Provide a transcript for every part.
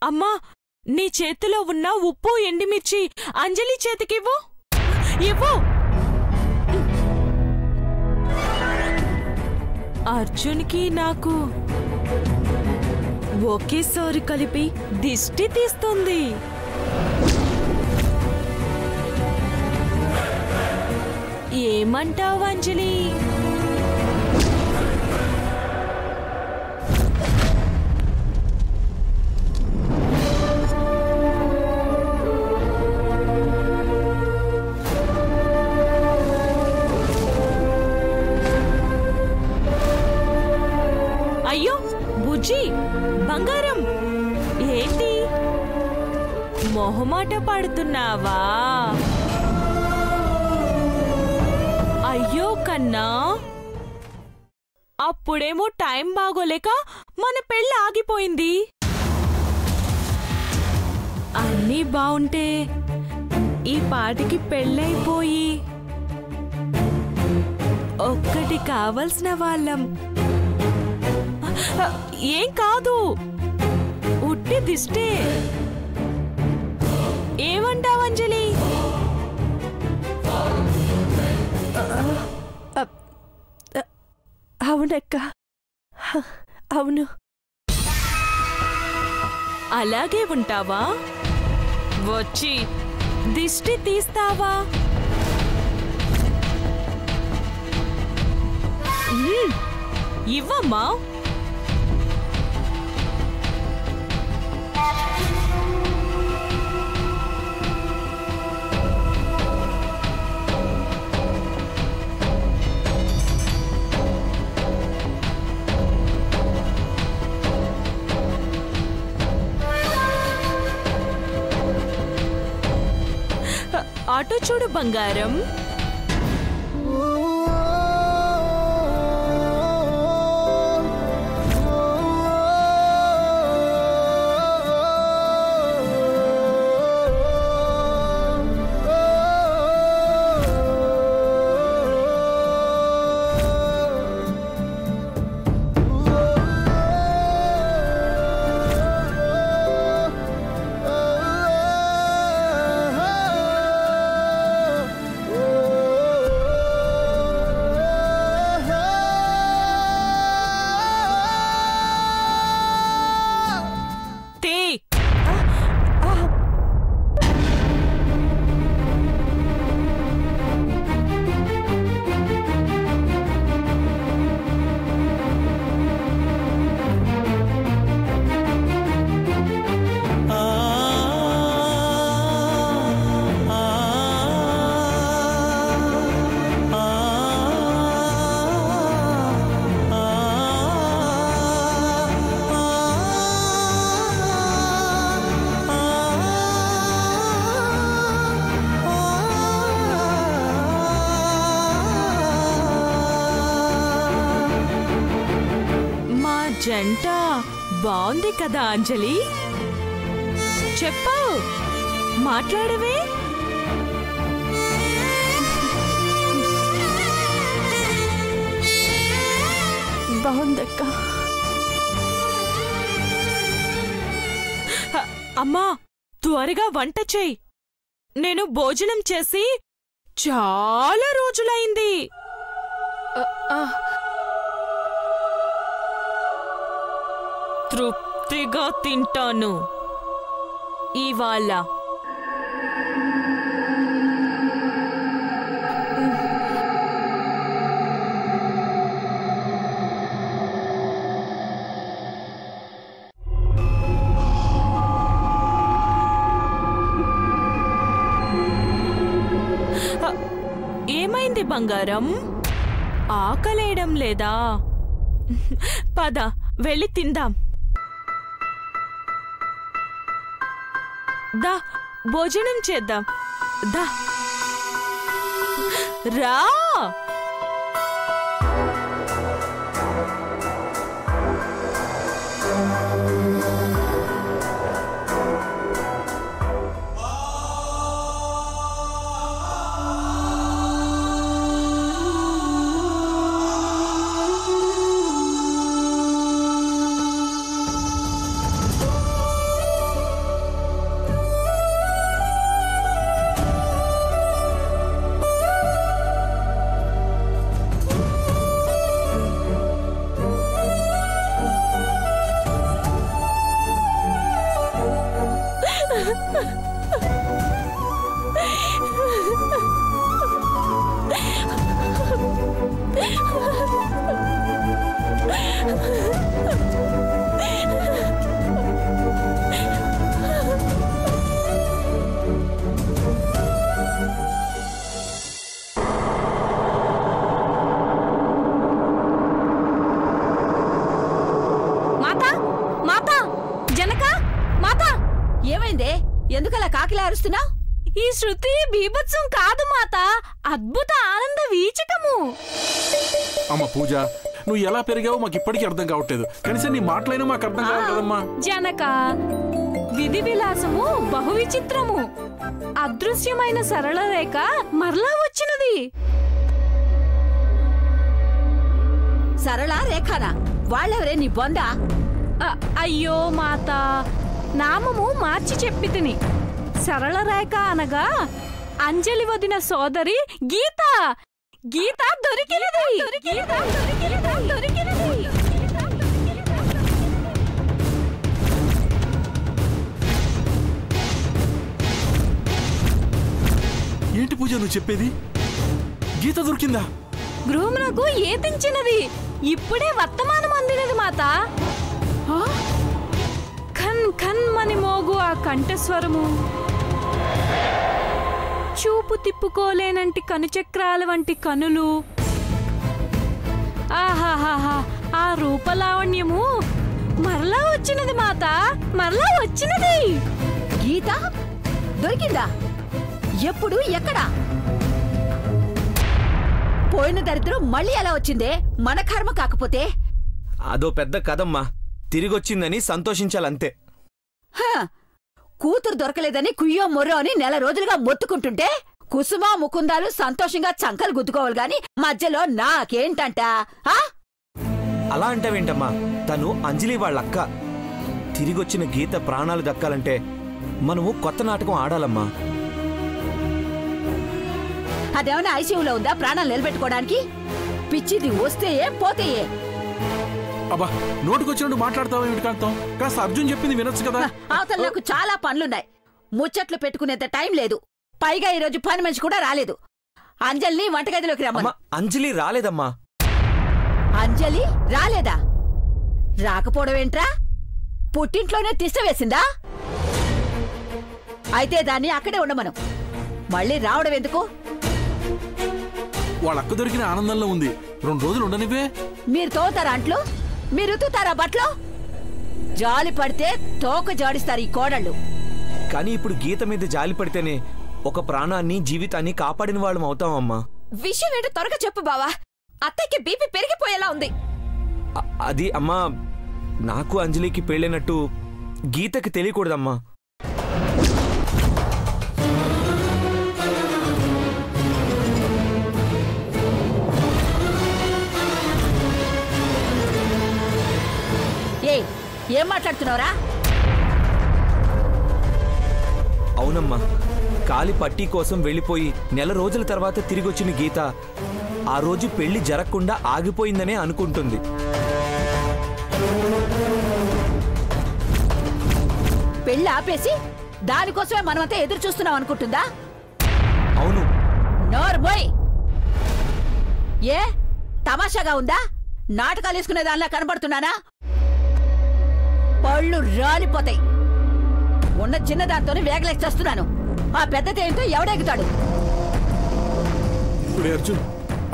అమ్మా, నీ చేతిలో ఉన్న ఉప్పు ఎండిమిర్చి అంజలి చేతికివ్వు. ఇవ్వు. అర్జున్కి నాకు ఒకేసారి కలిపి దిష్టి తీస్తుంది. ఏమంటావు అంజలి? అయ్యో బుజ్జి, బంగారం, ఏంటి మొహమాట పడుతున్నావా? అయ్యో కన్నా, అప్పుడేమో టైం బాగోలేక మన పెళ్ళి ఆగిపోయింది. అన్నీ బావుంటే ఈ పాటికి పెళ్ళైపోయి ఒక్కటి కావలసిన వాళ్ళం. ఏం కాదు, ఉట్టి దిష్టే. ఏమంటావు అంజలి? అవునక్క, అవును. అలాగే ఉంటావా? వచ్చి దిష్టి తీస్తావా? ఇవ్వమ్మా. అటు చూడు బంగారం. జంట బాగుంది కదా అంజలి? చెప్పు, మాట్లాడవే. బాగుందక్క. అమ్మా, త్వరగా వంట చెయ్యి. నేను భోజనం చేసి చాలా రోజులైంది. తృప్తిగా తింటాను ఇవాళ. ఏమైంది బంగారం? ఆకలేయడం లేదా? పద వెళ్ళి తిందాం. దా, భోజనం చేద్దాం. దా రా. ఏమైందే? ఎందుకలా కాకిలా అరుస్తున్నావు? ఈ శృతి బీభత్సం కాదు మాత, అద్భుత ఆనంద వీచకము. అమ్మ పూజ, నువ్వు ఎలా పెరిగావో మాకు ఇప్పటికీ అర్థం కావట్లేదు. కనీసం నీ మాటలైనా మాకు అర్థం కావాలి కదమ్మా. జనక, విధి విలాసము బహు విచిత్రము. అదృశ్యమైన సరళ రేఖ మరలా వచ్చినది. సరళ రేఖనా? వాళ్ళెవరే నీ బొంద? అయ్యో మాత, నామము మార్చి చెప్పి తిని. సరళ రేఖ అనగా అంజలి వదిన సోదరి గీత. గీత దొరికినది. ఏంటి పూజ నువ్వు చెప్పేది? గీత దొరికిందా? గృహమునకు ఏతించినది. ఇప్పుడే వర్తమానం అందినది మాత. ఖన్ ఖన్ మని మోగు ఆ కంఠస్వరము, చూపు తిప్పుకోలేనంటి కనుచక్రాల వంటి కనులు, ఆహాహాహా ఆ రూపలావణ్యము మరలా వచ్చినది మాత, మరలా వచ్చినది. గీత దొరికిందా? ఎప్పుడు, ఎక్కడా? పోయిన దరిద్రం మళ్ళీ ఎలా వచ్చిందే? మన కర్మ కాకపోతే. అదో పెద్ద కథమ్మా, తిరిగొచ్చిందని సంతోషించాలంతే. కూతురు దొరకలేదని కుయ్యో మొర్రో అని నెల రోజులుగా మొత్తుకుంటుంటే కుసుమ ముకుందాలు సంతోషంగా చంకలు గుద్దుకోవాలి గాని మధ్యలో నాకేంటంట? అలా అంటావేంటమ్మా? తను అంజలి వాళ్ళక్క. తిరిగొచ్చిన గీత ప్రాణాలు దక్కాలంటే మనము కొత్త నాటకం ఆడాలమ్మా. అదేమన్నా ఐసీయూలో ఉందా ప్రాణాలు నిలబెట్టుకోవడానికి? పిచ్చిది వస్తే పోతే. అబ్బా, నోటుకొచ్చినట్టు మాట్లాడతావు కాంతం. కాస్త అర్జున్ చెప్పింది వినొచ్చు కదా. అవతల నాకు చాలా పనులున్నాయి, ముచ్చట్లు పెట్టుకునేంత టైం లేదు. పైగా ఈరోజు పని మనిషి కూడా రాలేదు. అంజలిని వంటగదిలోకి రమ్మను. అంజలి రాలేదమ్మా. అంజలి రాలేదా? రాకపోవడం ఏంట్రా? పుట్టింట్లోనే తిష్ట వేసిందా? అయితే దాన్ని అక్కడే ఉండమను. మళ్ళీ రావడం ఎందుకు? వాళ్ళక్క దొరికిన ఆనందంలో ఉంది. 2 రోజులు ఉండనివే. మీరు తోతారా అంట్లు? మీరు ఉతుతారా బట్టలు? జాలి పడితే తోక జాడిస్తారు ఈ కోడళ్ళు. కానీ ఇప్పుడు గీత మీద జాలి పడితేనే ఒక ప్రాణాన్ని, జీవితాన్ని కాపాడిన వాళ్ళం అవుతామమ్మా. విషయం ఏంటో త్వరగా చెప్పు బావా. అత్తయ్యకి బీపీ పెరిగిపోయేలా ఉంది. అది అమ్మా, నాకు అంజలికి పెళ్ళైనట్టు గీతకి తెలియకూడదమ్మా. ఏం మాట్లాడుతున్నావురా? అవునమ్మా, కాలి పట్టీ కోసం వెళ్ళిపోయి నెల రోజుల తర్వాత తిరిగొచ్చిన గీత ఆ రోజు పెళ్లి జరగకుండా ఆగిపోయిందనే అనుకుంటుంది. పెళ్లి ఆపేసి దానికోసమే మనమంతా ఎదురు చూస్తున్నాం అనుకుంటుందా? అవును. నోర్మోయ్! ఏ తమాషాగా ఉందా? నాటకాలు వేసుకునే దానిలా కనబడుతున్నానా? పళ్ళు రాలిపోతాయి. ఉన్న చిన్నదాంతోనే వేగలేసి చేస్తున్నాను. ఆ పెద్దదేంటో ఎవడెగుతాడు? అర్జున్,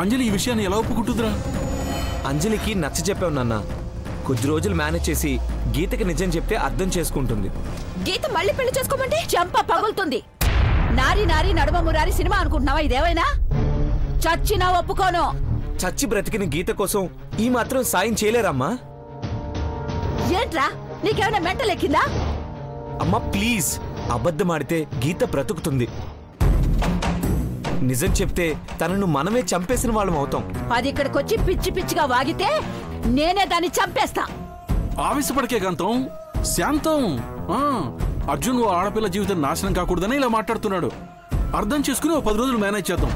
అంజలి ఈ విషయాన్ని ఎలా ఒప్పుకుంటుందిరా? అంజలికి నచ్చ చెప్పావు నాన్న. కొద్ది రోజులు మేనేజ్ చేసి గీతకి నిజం చెప్తే అర్థం చేసుకుంటుంది. గీత మళ్ళీ పెళ్లి చేసుకోమంటే చెంప పగులుతుంది. నారి నారి నడుమ మురారి సినిమా అనుకుంటున్నావా ఇదేవైనా? చచ్చినా ఒప్పుకోను. చచ్చి బ్రతికిన గీత కోసం ఈ మాత్రం సాయం చేయలేరమ్మా? ఏంట్రా, నీకేమైనా మెంటల్ ఎక్కిందా? అమ్మా ప్లీజ్, అబద్ధమాడితే గీత బ్రతుకుతుంది. నిజం చెప్తే తనను మనమే చంపేసిన వాళ్ళం అవుతాం. అది ఇక్కడికొచ్చి పిచ్చి పిచ్చిగా వాగితే నేనే దాన్ని చంపేస్తా. ఆవేశపడకే కాంతం, శాంతం. అర్జున్ ఓ ఆడపిల్ల జీవితం నాశనం కాకూడదని ఇలా మాట్లాడుతున్నాడు. అర్థం చేసుకుని 10 రోజులు మేనేజ్ చేద్దాం.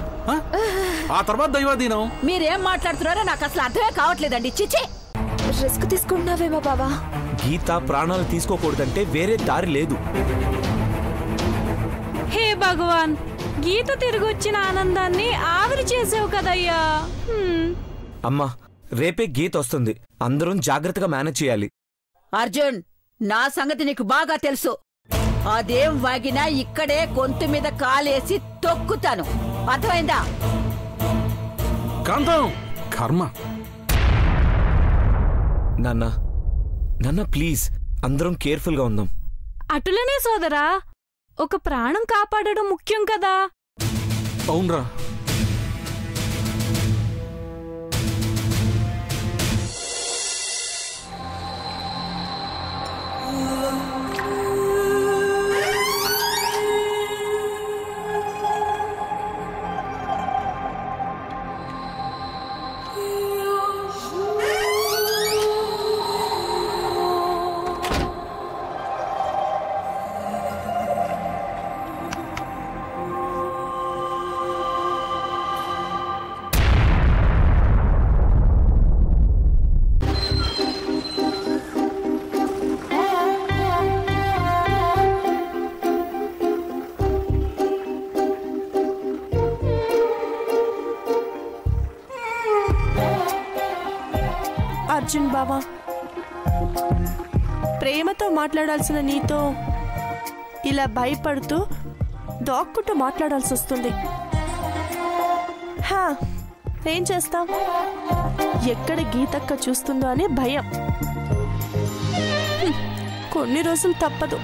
ఆ తర్వాత దైవాధీనం. మీరేం మాట్లాడుతున్నారో నాకు అసలు అర్థమే కావట్లేదండి. చిచి, రిస్క్ తీసుకుంటున్నావేమో బావా. గీత ప్రాణాలు తీసుకోకూడదంటే వేరే దారి లేదు. హే భగవాన్, గీత తిరిగొచ్చిన ఆనందాన్ని ఆవిరి చేసావు కదయ్యా. అమ్మా, రేపే గీత వస్తుంది. అందరం జాగ్రత్తగా మేనేజ్ చేయాలి. అర్జున్, నా సంగతి నీకు బాగా తెలుసు. అదేం వాగినా ఇక్కడే గొంతు మీద కాలేసి తొక్కుతాను. అర్థమైందా? కాంతం, కర్మ. నాన్న ప్లీజ్, అందరం కేర్ఫుల్గా ఉందాం. అటులనే సోదరా, ఒక ప్రాణం కాపాడడం ముఖ్యం కదా. అవునరా. అర్జున్ బావా, ప్రేమతో మాట్లాడాల్సిన నీతో ఇలా భయపడుతూ దాక్కుంటూ మాట్లాడాల్సి వస్తుంది. ఏం చేస్తాం, ఎక్కడ గీతక్క చూస్తుందో అనే భయం. కొన్ని రోజులు తప్పదు.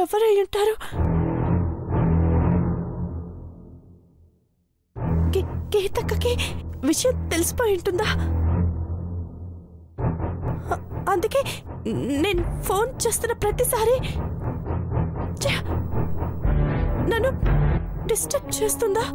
ఎవరై ఉంటారు? గీతక్కకి విషయం తెలిసిపోయి ఉంటుందా? అందుకే నేను ఫోన్ చేస్తున్న ప్రతిసారి నన్ను డిస్టర్బ్ చేస్తుందా?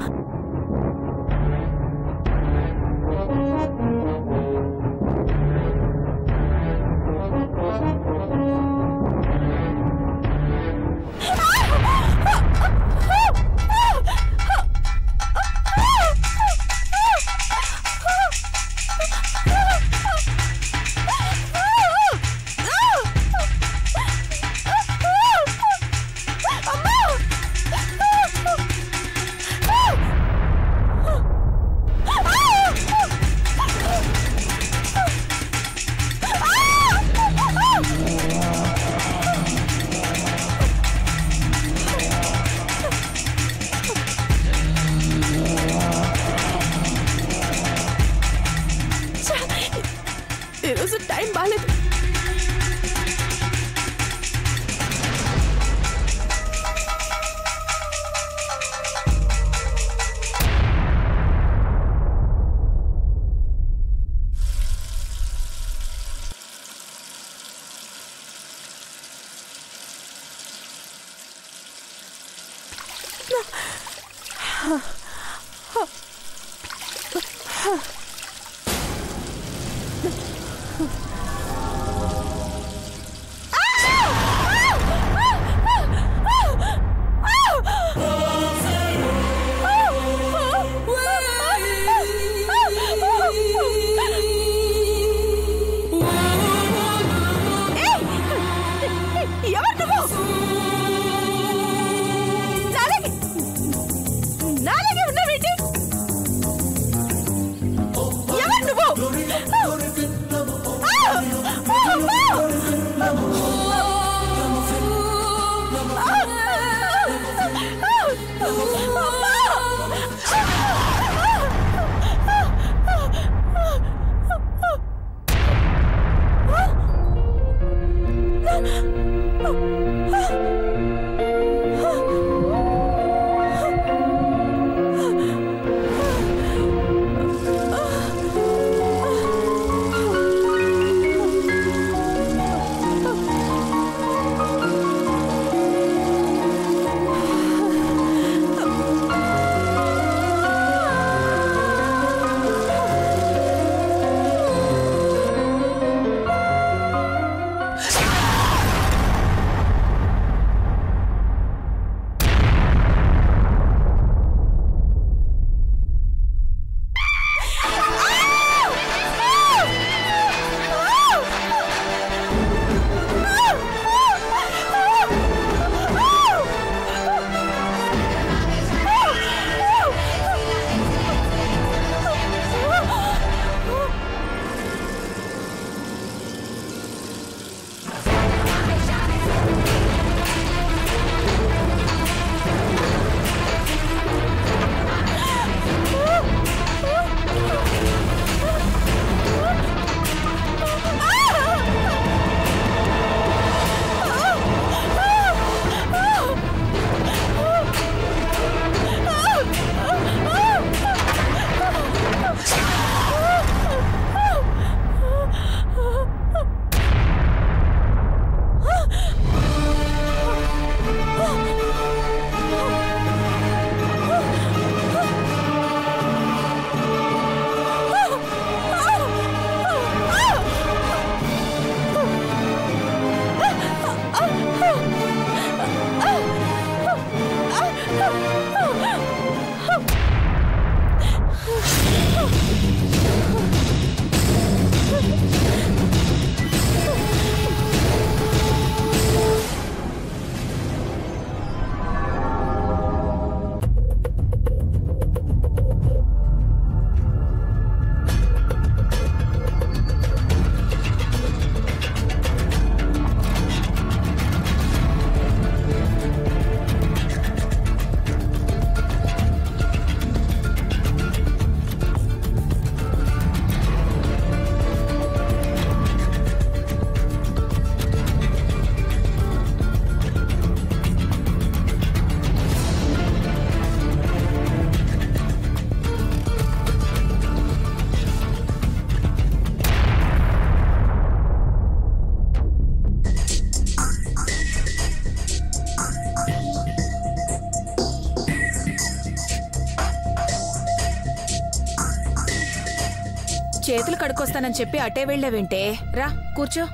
చేతులు కడుక్కొస్తానని చెప్పి అటే వెళ్ళావేంటే? రా కూర్చో.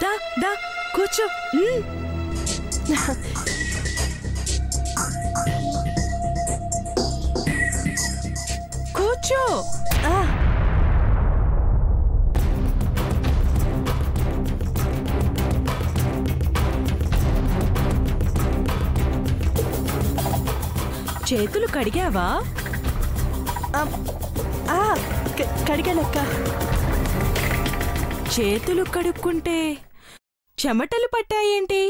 దా దా కూర్చో. కూర్చో. చేతులు కడిగావా? కడిగానక్క. చేతులు కడుక్కుంటే చెమటలు పట్టాయేంటి?